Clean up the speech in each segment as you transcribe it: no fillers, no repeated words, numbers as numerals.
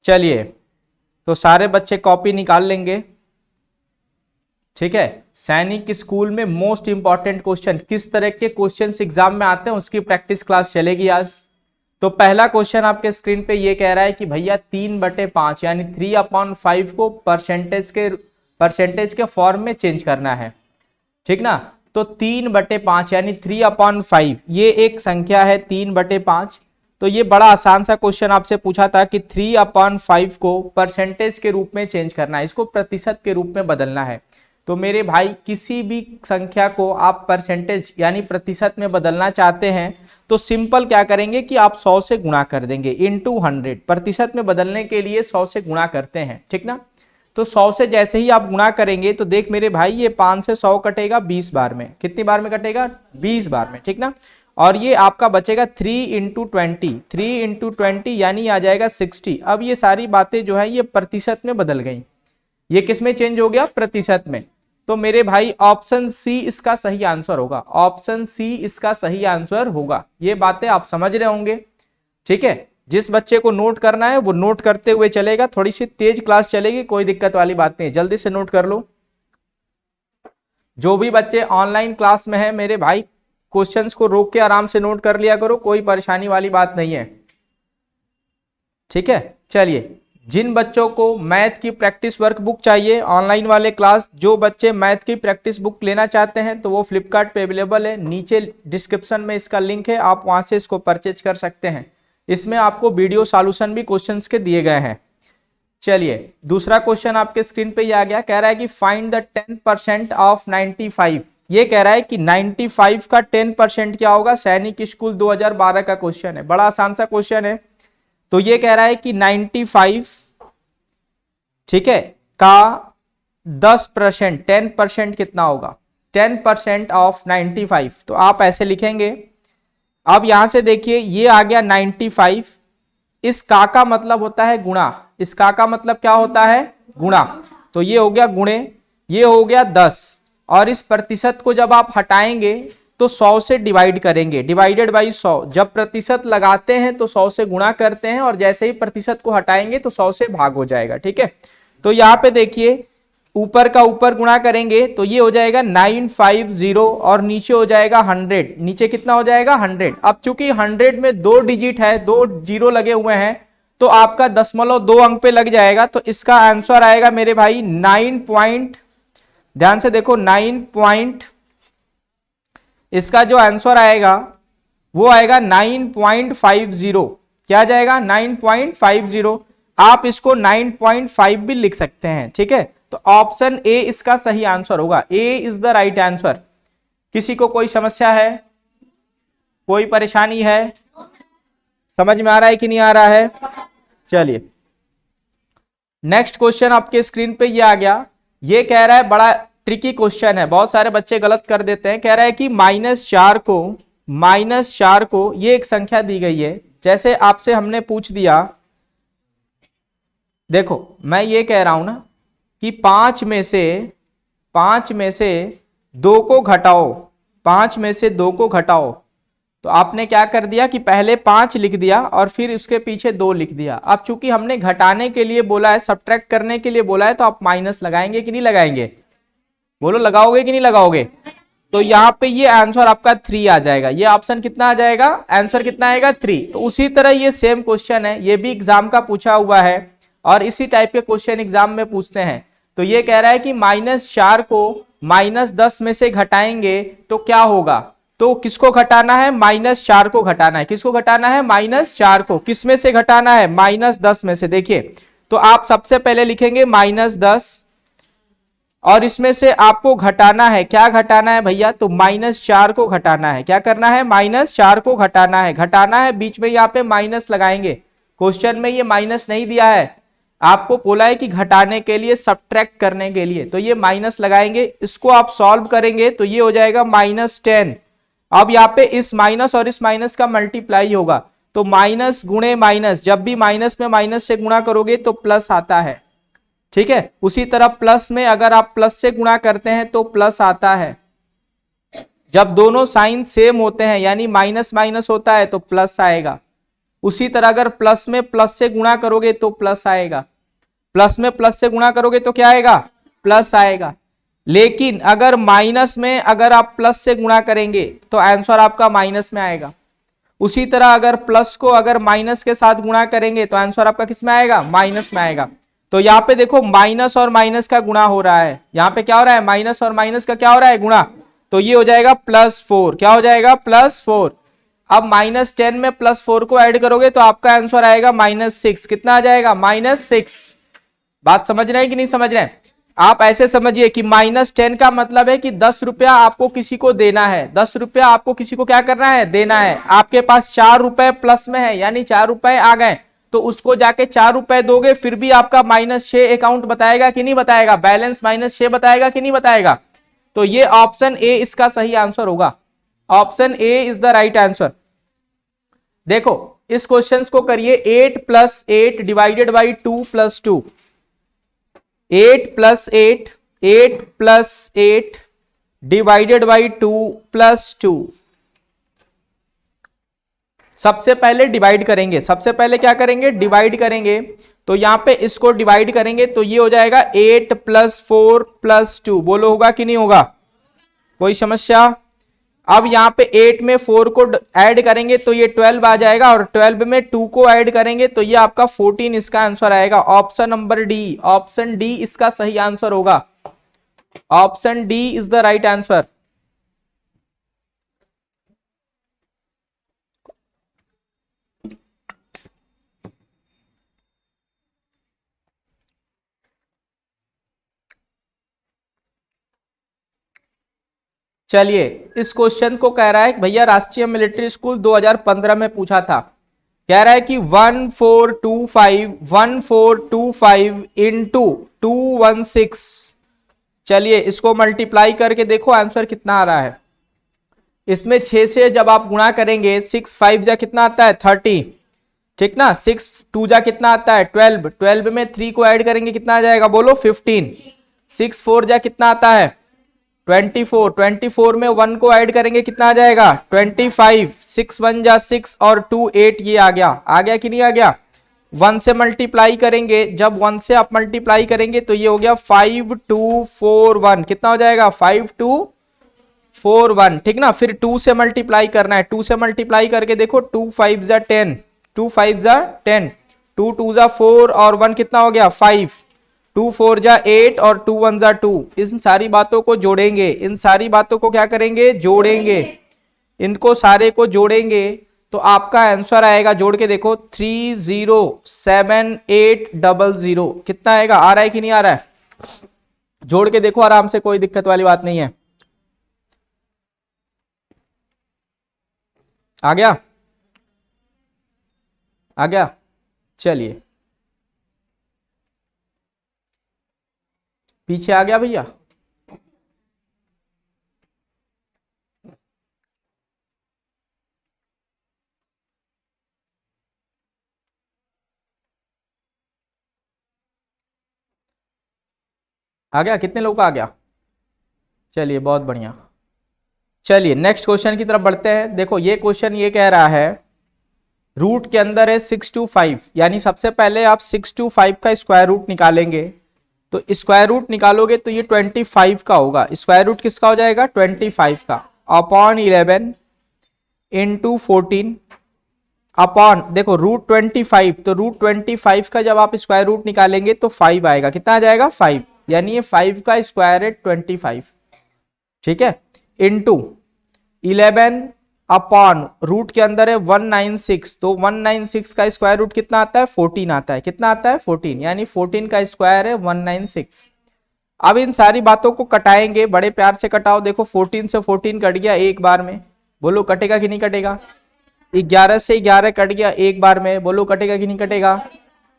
चलिए, तो सारे बच्चे कॉपी निकाल लेंगे। ठीक है, सैनिक स्कूल में मोस्ट इंपॉर्टेंट क्वेश्चन, किस तरह के क्वेश्चंस एग्जाम में आते हैं उसकी प्रैक्टिस क्लास चलेगी आज। तो पहला क्वेश्चन आपके स्क्रीन पे ये कह रहा है कि भैया 3/5 यानी 3/5 को परसेंटेज के फॉर्म में चेंज करना है। ठीक ना, तो 3/5 यानी 3/5 ये एक संख्या है 3/5। तो ये बड़ा आसान सा क्वेश्चन आपसे पूछा था कि 3/5 को परसेंटेज के रूप में चेंज करना है, इसको प्रतिशत के रूप में बदलना है। तो मेरे भाई किसी भी संख्या को आप परसेंटेज यानी प्रतिशत में बदलना चाहते हैं तो सिंपल क्या करेंगे कि आप 100 से गुणा कर देंगे इनटू 100। प्रतिशत में बदलने के लिए 100 से गुणा करते हैं, ठीक ना। तो 100 से जैसे ही आप गुणा करेंगे तो देख मेरे भाई ये 5 से 100 कटेगा 20 बार में। कितनी बार में कटेगा? 20 बार में, ठीक ना। और ये आपका बचेगा 3 × 20, 3 × 20 यानी आ जाएगा 60। अब ये सारी बातें जो है ये प्रतिशत में बदल गई। ये किस में चेंज हो गया? प्रतिशत में। तो मेरे भाई ऑप्शन सी इसका सही आंसर होगा, ऑप्शन सी इसका सही आंसर होगा। ये बातें आप समझ रहे होंगे, ठीक है। जिस बच्चे को नोट करना है वो नोट करते हुए चलेगा, थोड़ी सी तेज क्लास चलेगी, कोई दिक्कत वाली बात नहीं है, जल्दी से नोट कर लो। जो भी बच्चे ऑनलाइन क्लास में है मेरे भाई क्वेश्चंस को रोक के आराम से नोट कर लिया करो, कोई परेशानी वाली बात नहीं है, ठीक है। चलिए, जिन बच्चों को मैथ की प्रैक्टिस वर्क बुक चाहिए ऑनलाइन वाले क्लास, जो बच्चे मैथ की प्रैक्टिस बुक लेना चाहते हैं तो वो फ्लिपकार्ट पे अवेलेबल है, नीचे डिस्क्रिप्शन में इसका लिंक है, आप वहां से इसको परचेज कर सकते हैं। इसमें आपको वीडियो सॉल्यूशन भी क्वेश्चंस के दिए गए हैं। चलिए, दूसरा क्वेश्चन आपके स्क्रीन पे ही आ गया, कह रहा है कि फाइंड द 10% ऑफ 95। ये कह रहा है कि 95 का 10% क्या होगा? सैनिक स्कूल 2012 का क्वेश्चन है, बड़ा आसान सा क्वेश्चन है। तो ये कह रहा है कि 95, ठीक है, का 10%, 10% कितना होगा? 10% ऑफ 95। तो आप ऐसे लिखेंगे। अब यहां से देखिए ये आ गया 95, इस का मतलब होता है गुणा, इस का मतलब क्या होता है? गुणा। तो ये हो गया गुणे, ये हो गया 10, और इस प्रतिशत को जब आप हटाएंगे तो 100 से डिवाइड करेंगे, डिवाइडेड बाई 100। जब प्रतिशत लगाते हैं तो 100 से गुणा करते हैं, और जैसे ही प्रतिशत को हटाएंगे तो 100 से भाग हो जाएगा, ठीक है। तो यहाँ पे देखिए ऊपर का ऊपर गुणा करेंगे तो ये हो जाएगा 950, और नीचे हो जाएगा 100। नीचे कितना हो जाएगा? 100। अब चूंकि 100 में 2 डिजिट है, 2 जीरो लगे हुए हैं, तो आपका 0.2 अंक पे लग जाएगा। तो इसका आंसर आएगा मेरे भाई 9 ध्यान से देखो 9 इसका जो आंसर आएगा वो आएगा 9.50। क्या जाएगा? 9.50। आप इसको 9.5 भी लिख सकते हैं, ठीक है। तो ऑप्शन ए इसका सही आंसर होगा, ए इज द राइट आंसर। किसी को कोई समस्या है, कोई परेशानी है? समझ में आ रहा है कि नहीं आ रहा है? चलिए, नेक्स्ट क्वेश्चन आपके स्क्रीन पे ये आ गया। ये कह रहा है, बड़ा ट्रिकी क्वेश्चन है, बहुत सारे बच्चे गलत कर देते हैं। कह रहा है कि -4 को ये एक संख्या दी गई है, जैसे आपसे हमने पूछ दिया, देखो मैं ये कह रहा हूं ना कि 5 में से 2 को घटाओ, 5 में से 2 को घटाओ। तो आपने क्या कर दिया कि पहले 5 लिख दिया और फिर उसके पीछे 2 लिख दिया। अब चूंकि हमने घटाने के लिए बोला है, सब्ट्रैक्ट करने के लिए बोला है, तो आप माइनस लगाएंगे कि नहीं लगाएंगे? बोलो, लगाओगे कि नहीं लगाओगे? तो यहाँ पे ये आंसर आपका 3 आ जाएगा। ये ऑप्शन कितना आ जाएगा? आंसर कितना आएगा? 3। तो उसी तरह ये सेम क्वेश्चन है, ये भी एग्जाम का पूछा हुआ है और इसी टाइप के क्वेश्चन एग्जाम में पूछते हैं। तो ये कह रहा है कि -4 को -10 में से घटाएंगे तो क्या होगा? तो किसको घटाना है? -4 को घटाना है। किसको घटाना है? -4 को। किस में से घटाना है? -10 में से। देखिए, तो आप सबसे पहले लिखेंगे -10, और इसमें से आपको घटाना है, क्या घटाना है भैया? तो -4 को घटाना है। क्या करना है? -4 को घटाना है। घटाना है, बीच में यहाँ पे माइनस लगाएंगे। क्वेश्चन में ये माइनस नहीं दिया है, आपको बोला है कि घटाने के लिए, सब्ट्रैक्ट करने के लिए, तो ये माइनस लगाएंगे। इसको आप सॉल्व करेंगे तो ये हो जाएगा -10। अब यहाँ पे इस माइनस और इस माइनस का मल्टीप्लाई होगा, तो माइनस गुणे माइनस, जब भी माइनस में माइनस से गुणा करोगे तो प्लस आता है, ठीक है। उसी तरह प्लस में अगर आप प्लस से गुणा करते हैं तो प्लस आता है। जब दोनों साइन सेम होते हैं यानी माइनस माइनस होता है तो प्लस आएगा, उसी तरह अगर प्लस में प्लस से गुणा करोगे तो प्लस आएगा, प्लस में प्लस से गुणा करोगे तो क्या आएगा, प्लस आएगा। लेकिन अगर माइनस में अगर आप प्लस से गुणा करेंगे तो आंसर आपका माइनस में आएगा। उसी तरह अगर प्लस को अगर माइनस के साथ गुणा करेंगे तो आंसर आपका किस में आएगा, माइनस में आएगा। तो यहाँ पे देखो माइनस और माइनस का गुणा हो रहा है, यहाँ पे क्या हो रहा है, माइनस और माइनस का क्या हो रहा है, गुणा। तो ये हो जाएगा +4, क्या हो जाएगा, +4। अब -10 में +4 को ऐड करोगे तो आपका आंसर आएगा -6। कितना आ जाएगा, -6। बात समझ रहे हैं कि नहीं समझ रहे हैं? आप ऐसे समझिए कि -10 का मतलब है कि 10 रुपया आपको किसी को देना है, 10 रुपया आपको किसी को क्या करना है, देना है। आपके पास 4 रुपए प्लस में है, यानी 4 रुपए आ गए, तो उसको जाके 4 रुपए दोगे, फिर भी आपका -6 अकाउंट बताएगा कि नहीं बताएगा, बैलेंस -6 बताएगा कि नहीं बताएगा। तो ये ऑप्शन ए इसका सही आंसर होगा, option A is the right answer. देखो इस क्वेश्चन को करिए, 8 + 8 डिवाइडेड बाई 2 + 2, 8 + 8, 8 + 8 डिवाइडेड बाई 2 + 2। सबसे पहले डिवाइड करेंगे, सबसे पहले क्या करेंगे, डिवाइड करेंगे। तो यहां पे इसको डिवाइड करेंगे तो ये हो जाएगा 8 + 4 + 2। बोलो होगा कि नहीं होगा, कोई समस्या? अब यहाँ पे 8 में 4 को ऐड करेंगे तो ये 12 आ जाएगा, और 12 में 2 को ऐड करेंगे तो ये आपका 14 इसका आंसर आएगा। Option number D, option D इसका सही आंसर होगा, option D is the right answer. चलिए इस क्वेश्चन को कह रहा है कि भैया राष्ट्रीय मिलिट्री स्कूल 2015 में पूछा था, कह रहा है कि 1425 इंटू 216। चलिए इसको मल्टीप्लाई करके देखो आंसर कितना आ रहा है। इसमें 6 से जब आप गुणा करेंगे, 6 5 जा कितना आता है, 30, ठीक ना। 6 2 जा कितना आता है, 12, 12 में 3 को ऐड करेंगे कितना आ जाएगा, बोलो 15। 6 4 जा कितना आता है, 24, 24 में 1 को ऐड करेंगे कितना आ जाएगा, 25। 6 1 जा 6 और 2 8, ये आ गया कि नहीं आ गया। 1 से मल्टीप्लाई करेंगे, जब 1 से आप मल्टीप्लाई करेंगे तो ये हो गया 5241, कितना हो जाएगा, 5241, ठीक ना। फिर 2 से मल्टीप्लाई करना है, 2 से मल्टीप्लाई करके देखो, 2 5 जा 10, 2 5 जा 10, 2 2 जा 4 और 1 कितना हो गया, 5, 2 4 जा 8 और 2 1 जा 2। इन सारी बातों को जोड़ेंगे, इन सारी बातों को क्या करेंगे, जोड़ेंगे, इनको सारे को जोड़ेंगे तो आपका आंसर आएगा, जोड़ के देखो 307800। कितना आएगा, आ रहा है कि नहीं आ रहा है, जोड़ के देखो आराम से, कोई दिक्कत वाली बात नहीं है। आ गया, आ गया। चलिए पीछे आ गया भैया, आ गया, कितने लोग का आ गया, चलिए बहुत बढ़िया। चलिए नेक्स्ट क्वेश्चन की तरफ बढ़ते हैं। देखो ये क्वेश्चन ये कह रहा है, रूट के अंदर है 6 to 5, यानी सबसे पहले आप 6 to 5 का स्क्वायर रूट निकालेंगे। तो स्क्वायर रूट निकालोगे तो ये 25 का होगा। स्क्वायर रूट किसका हो जाएगा, 25 का, अपॉन 11 इंटू 14 अपॉन, देखो रूट 25, तो रूट 25 का जब आप स्क्वायर रूट निकालेंगे तो 5 आएगा, कितना आ जाएगा, 5, यानी ये 5 का स्क्वायर है 25, ठीक है। इंटू 11 अपॉन रूट के अंदर है 196, तो 196 का स्क्वायर रूट कितना आता है, 14 आता है, कितना आता है, 14, यानी 14 का स्क्वायर है 196। अब इन सारी बातों को कटाएंगे, बड़े प्यार से कटाओ। देखो 14 से 14 कट गया एक बार में, बोलो कटेगा कि नहीं कटेगा। 11 से 11 कट गया एक बार में, बोलो कटेगा कि नहीं कटेगा।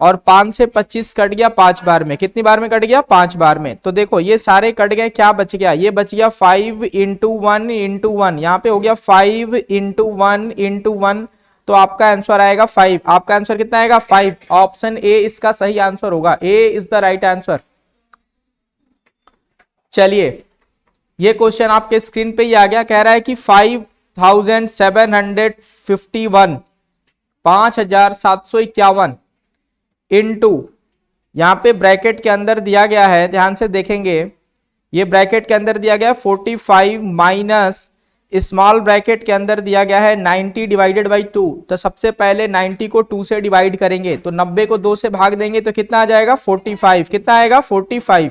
और 5 से 25 कट गया 5 बार में, कितनी बार में कट गया, 5 बार में। तो देखो ये सारे कट गए, क्या बच गया, ये बच गया 5 इंटू 1 इंटू 1, यहाँ पे हो गया 5 इंटू 1 इंटू 1, तो आपका आंसर आएगा 5। आपका आंसर कितना आएगा, 5। ऑप्शन ए इसका सही आंसर होगा, ए इज द राइट आंसर। चलिए ये क्वेश्चन आपके स्क्रीन पे ही आ गया, कह रहा है कि 5751 5751 इंटू, यहां पे ब्रैकेट के अंदर दिया गया है, ध्यान से देखेंगे, ये ब्रैकेट के अंदर दिया गया है 45 माइनस स्मॉल ब्रैकेट के अंदर दिया गया है 90 डिवाइडेड बाई 2। तो सबसे पहले 90 को 2 से डिवाइड करेंगे, तो 90 को 2 से भाग देंगे तो कितना आ जाएगा 45। कितना आएगा 45।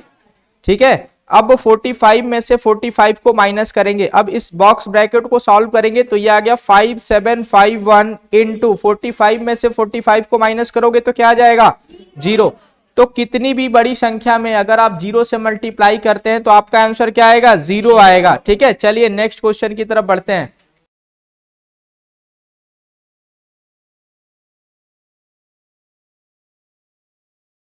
ठीक है, अब 45 में से 45 को माइनस करेंगे। अब इस बॉक्स ब्रैकेट को सॉल्व करेंगे तो ये आ गया 5751 इंटू 45 में से 45 को माइनस करोगे तो क्या आ जाएगा 0। तो कितनी भी बड़ी संख्या में अगर आप 0 से मल्टीप्लाई करते हैं तो आपका आंसर क्या आएगा 0 आएगा। ठीक है, चलिए नेक्स्ट क्वेश्चन की तरफ बढ़ते हैं।